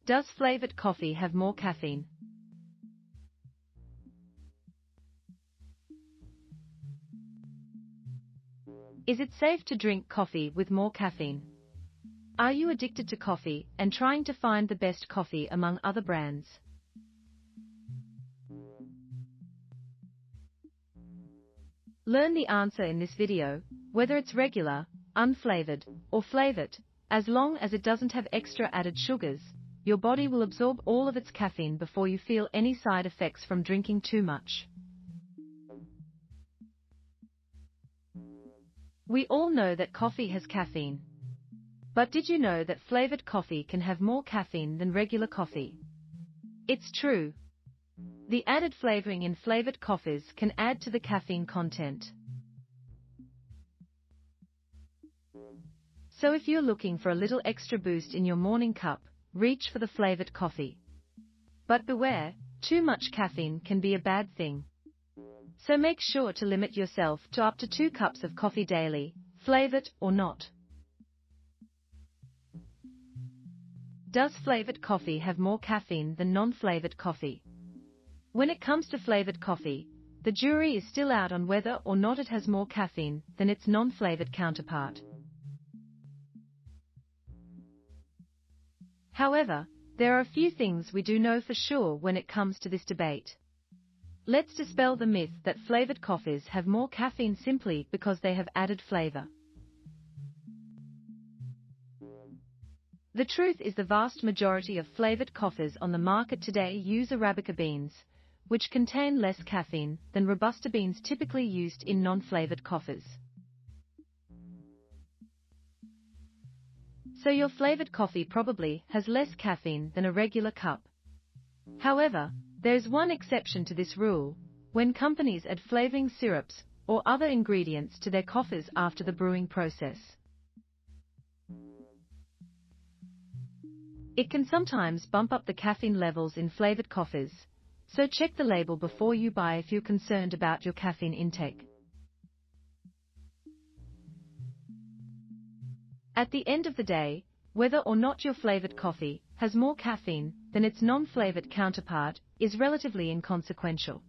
Does flavored coffee have more caffeine? Is it safe to drink coffee with more caffeine? Are you addicted to coffee and trying to find the best coffee among other brands? Learn the answer in this video, whether it's regular, unflavored, or flavored. As long as it doesn't have extra added sugars, your body will absorb all of its caffeine before you feel any side effects from drinking too much. We all know that coffee has caffeine. But did you know that flavored coffee can have more caffeine than regular coffee? It's true. The added flavoring in flavored coffees can add to the caffeine content. So if you're looking for a little extra boost in your morning cup, reach for the flavored coffee. But beware, too much caffeine can be a bad thing. So make sure to limit yourself to up to 2 cups of coffee daily, flavored or not. Does flavored coffee have more caffeine than non-flavored coffee? When it comes to flavored coffee, the jury is still out on whether or not it has more caffeine than its non-flavored counterpart. However, there are a few things we do know for sure when it comes to this debate. Let's dispel the myth that flavored coffees have more caffeine simply because they have added flavor. The truth is the vast majority of flavored coffees on the market today use Arabica beans, which contain less caffeine than Robusta beans typically used in non-flavored coffees. So your flavored coffee probably has less caffeine than a regular cup. However, there is one exception to this rule: when companies add flavoring syrups or other ingredients to their coffees after the brewing process. It can sometimes bump up the caffeine levels in flavored coffees, so check the label before you buy if you're concerned about your caffeine intake. At the end of the day, whether or not your flavored coffee has more caffeine than its non-flavored counterpart is relatively inconsequential.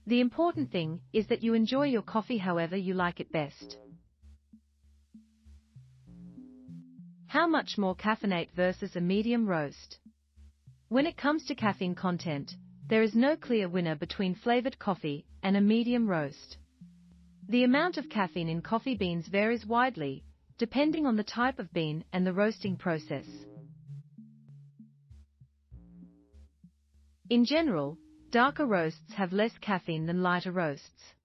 The important thing is that you enjoy your coffee however you like it best. How much more caffeinate versus a medium roast? When it comes to caffeine content, there is no clear winner between flavored coffee and a medium roast. The amount of caffeine in coffee beans varies widely, depending on the type of bean and the roasting process. In general, darker roasts have less caffeine than lighter roasts.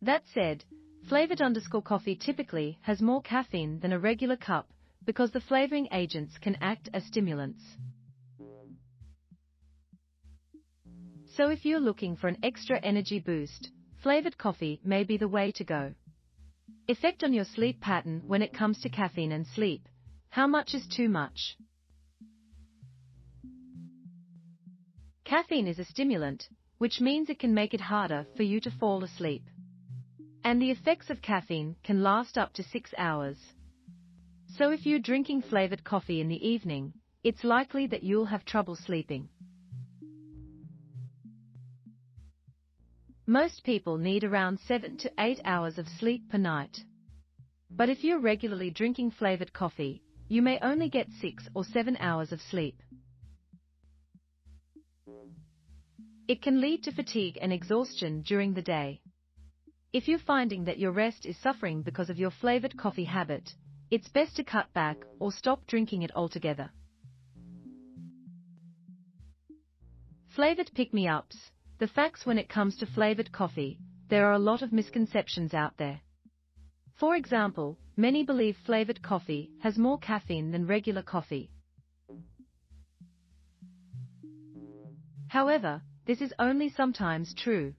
That said, flavored_coffee typically has more caffeine than a regular cup because the flavoring agents can act as stimulants. So if you're looking for an extra energy boost, flavored coffee may be the way to go. Effect on your sleep pattern when it comes to caffeine and sleep. How much is too much? Caffeine is a stimulant, which means it can make it harder for you to fall asleep. And the effects of caffeine can last up to 6 hours. So if you're drinking flavored coffee in the evening, it's likely that you'll have trouble sleeping. Most people need around 7 to 8 hours of sleep per night. But if you're regularly drinking flavored coffee, you may only get 6 or 7 hours of sleep. It can lead to fatigue and exhaustion during the day. If you're finding that your rest is suffering because of your flavored coffee habit, it's best to cut back or stop drinking it altogether. Flavored pick-me-ups. The facts when it comes to flavored coffee: there are a lot of misconceptions out there. For example, many believe flavored coffee has more caffeine than regular coffee. However, this is only sometimes true.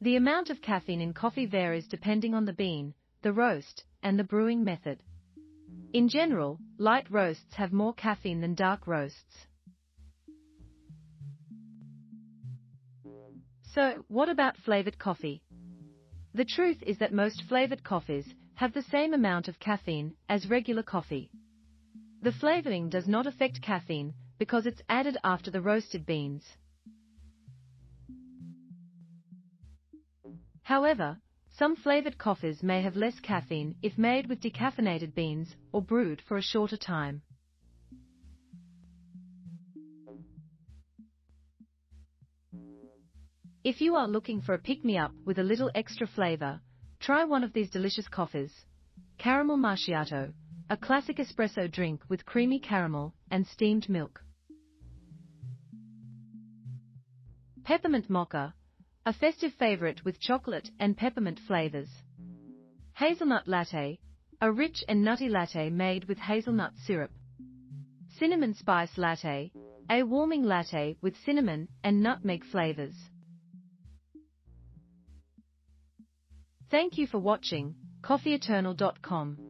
The amount of caffeine in coffee varies depending on the bean, the roast, and the brewing method. In general, light roasts have more caffeine than dark roasts. So, what about flavored coffee? The truth is that most flavored coffees have the same amount of caffeine as regular coffee. The flavoring does not affect caffeine because it's added after the roasted beans. However, some flavored coffees may have less caffeine if made with decaffeinated beans or brewed for a shorter time. If you are looking for a pick-me-up with a little extra flavor, try one of these delicious coffees. Caramel macchiato, a classic espresso drink with creamy caramel and steamed milk. Peppermint mocha, a festive favorite with chocolate and peppermint flavors. Hazelnut latte, a rich and nutty latte made with hazelnut syrup. Cinnamon spice latte, a warming latte with cinnamon and nutmeg flavors. Thank you for watching, coffeeeternal.com.